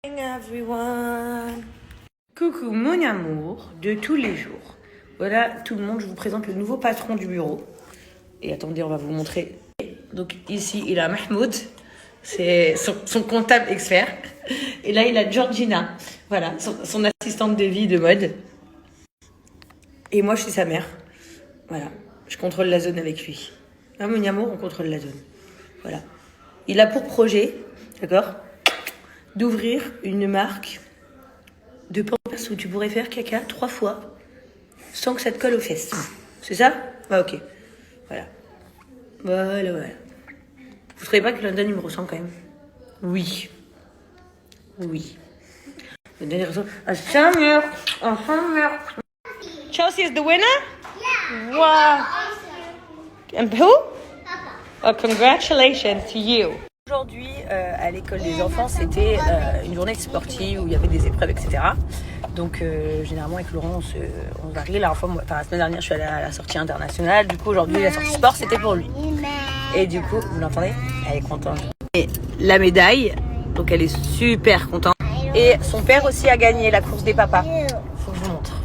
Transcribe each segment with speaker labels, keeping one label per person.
Speaker 1: Everyone. Coucou mon amour de tous les jours. Voilà tout le monde, je vous présente le nouveau patron du bureau. Et attendez, on va vous montrer. Donc ici, il a Mahmoud, c'est son comptable expert. Et là, il a Georgina, voilà, son assistante de vie de mode. Et moi, je suis sa mère. Voilà, je contrôle la zone avec lui. Hein, mon amour, on contrôle la zone. Voilà. Il a pour projet, d'accord, d'ouvrir une marque de pampers où tu pourrais faire caca 3 fois sans que ça te colle aux fesses. C'est ça? Ah ok. Voilà. Voilà. Vous trouvez pas que London il me ressemble quand même? Oui. London il ressemble à sa mère. Chelsea is the winner? Yeah. Wow. And who? Oh, congratulations to you. Aujourd'hui, à l'école des enfants, c'était une journée sportive où il y avait des épreuves, etc. Donc, généralement, avec Laurent, on varie. La semaine dernière, je suis allée à la sortie internationale. Du coup, aujourd'hui, la sortie sport, c'était pour lui. Et du coup, vous l'entendez? Elle est contente. Et la médaille, donc elle est super contente. Et son père aussi a gagné la course des papas. Faut que je vous montre.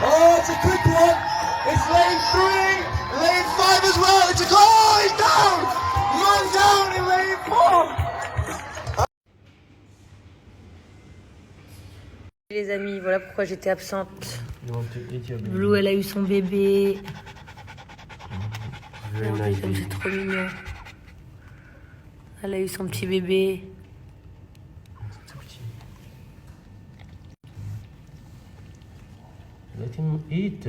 Speaker 2: Oh, it's a quick one. It's lane 3, lane 5 as well. It's a goal. He's down. Man down in lane 4.
Speaker 1: Les amis, voilà pourquoi j'étais absente. Blue, elle a eu son bébé. C'est trop mignon. Elle a eu son petit bébé.
Speaker 3: Let him eat.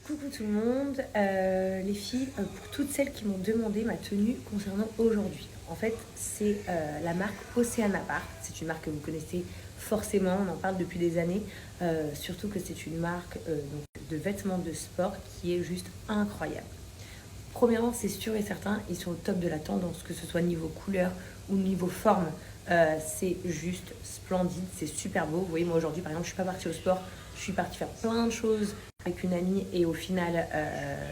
Speaker 1: Coucou tout le monde, les filles, pour toutes celles qui m'ont demandé ma tenue concernant aujourd'hui. En fait, c'est la marque Oceana Park. C'est une marque que vous connaissez forcément, on en parle depuis des années. Surtout que c'est une marque donc, de vêtements de sport qui est juste incroyable. Premièrement, c'est sûr et certain, ils sont au top de la tendance, que ce soit niveau couleur ou niveau forme. C'est juste splendide, c'est super beau. Vous voyez, moi aujourd'hui, par exemple, je suis pas partie au sport, je suis partie faire plein de choses avec une amie et au final,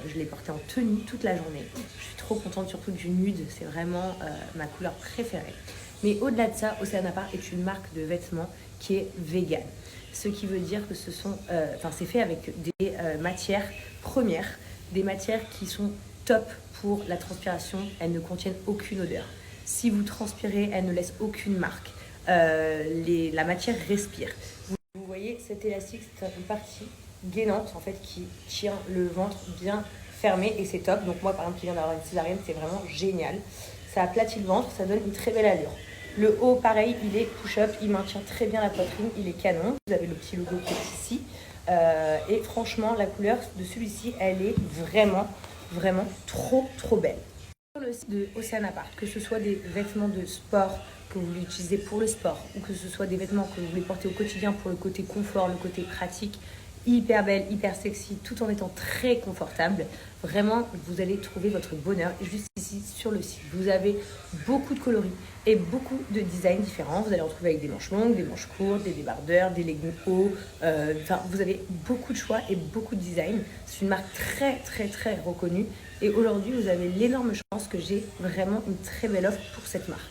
Speaker 1: je l'ai porté en tenue toute la journée. Je suis trop contente, surtout du nude, c'est vraiment ma couleur préférée. Mais au-delà de ça, Oceana Park est une marque de vêtements qui est vegan. Ce qui veut dire que c'est fait avec des matières premières, des matières qui sont top pour la transpiration, elles ne contiennent aucune odeur. Si vous transpirez, elles ne laissent aucune marque. La matière respire. Vous voyez, cet élastique, c'est une partie gainante en fait qui tient le ventre bien fermé et c'est top. Donc moi par exemple qui viens d'avoir une césarienne, c'est vraiment génial. Ça aplatit le ventre, ça donne une très belle allure. Le haut pareil, il est push-up, il maintient très bien la poitrine, il est canon. Vous avez le petit logo qui est ici. Et franchement la couleur de celui-ci, elle est vraiment trop belle. Sur le site de Oceana Park, que ce soit des vêtements de sport que vous voulez utiliser pour le sport ou que ce soit des vêtements que vous voulez porter au quotidien pour le côté confort, le côté pratique, hyper belle, hyper sexy, tout en étant très confortable. Vraiment, vous allez trouver votre bonheur. Et juste ici, sur le site, vous avez beaucoup de coloris et beaucoup de designs différents. Vous allez retrouver avec des manches longues, des manches courtes, des débardeurs, des leggings hauts. Vous avez beaucoup de choix et beaucoup de designs. C'est une marque très, très, très reconnue. Et aujourd'hui, vous avez l'énorme chance que j'ai vraiment une très belle offre pour cette marque.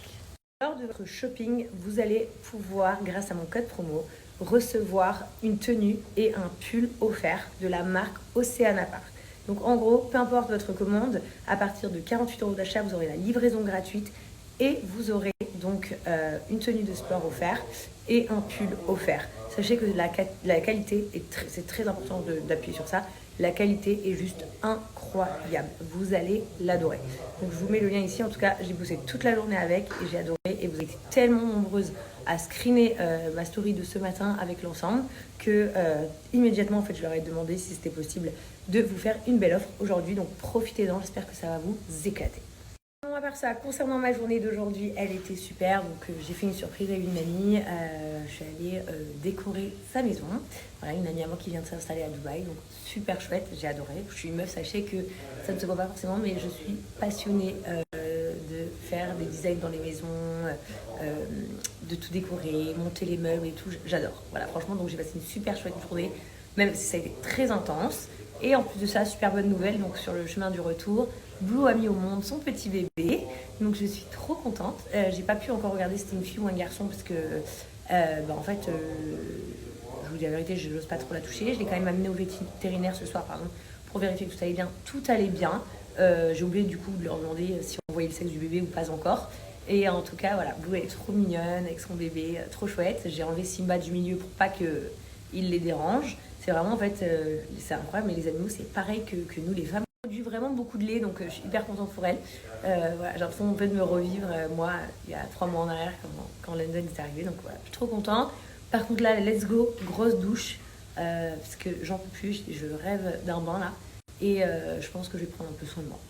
Speaker 1: Lors de votre shopping, vous allez pouvoir, grâce à mon code promo, recevoir une tenue et un pull offert de la marque Oceana Park. Donc en gros, peu importe votre commande, à partir de 48 € d'achat, vous aurez la livraison gratuite et vous aurez donc une tenue de sport offerte et un pull offert. Sachez que la qualité, c'est très important d'appuyer sur ça, la qualité est juste incroyable. Vous allez l'adorer. Donc je vous mets le lien ici. En tout cas, j'ai bossé toute la journée avec et j'ai adoré. Et vous êtes tellement nombreuses à screener ma story de ce matin avec l'ensemble que immédiatement, en fait, je leur ai demandé si c'était possible de vous faire une belle offre aujourd'hui. Donc profitez-en. J'espère que ça va vous éclater. À part ça, concernant ma journée d'aujourd'hui, elle était super. Donc j'ai fait une surprise à une amie. Je suis allée décorer sa maison. Voilà, une amie à moi qui vient de s'installer à Dubaï. Donc super chouette, j'ai adoré. Je suis une meuf, sachez que ça ne se voit pas forcément, mais je suis passionnée de faire des designs dans les maisons, de tout décorer, monter les meubles et tout. J'adore. Voilà, franchement, donc j'ai passé une super chouette journée, même si ça a été très intense. Et en plus de ça, super bonne nouvelle, donc sur le chemin du retour, Blue a mis au monde son petit bébé, donc je suis trop contente. J'ai pas pu encore regarder si c'était une fille ou un garçon parce que, en fait, je vous dis la vérité, je n'ose pas trop la toucher. Je l'ai quand même amenée au vétérinaire ce soir, pardon, pour vérifier que tout allait bien. Tout allait bien. J'ai oublié du coup de leur demander si on voyait le sexe du bébé ou pas encore. Et en tout cas, voilà, Blue elle est trop mignonne avec son bébé, trop chouette. J'ai enlevé Simba du milieu pour pas qu'il les dérange. C'est vraiment, en fait, c'est incroyable, mais les animaux, c'est pareil que nous, les femmes. J'ai produit vraiment beaucoup de lait, donc je suis hyper contente pour elle. Voilà, j'ai l'impression un peu de me revivre, moi, il y a 3 mois en arrière, quand London est arrivé, donc voilà, je suis trop contente. Par contre, là, let's go, grosse douche, parce que j'en peux plus, je rêve d'un bain, là, et je pense que je vais prendre un peu soin de moi.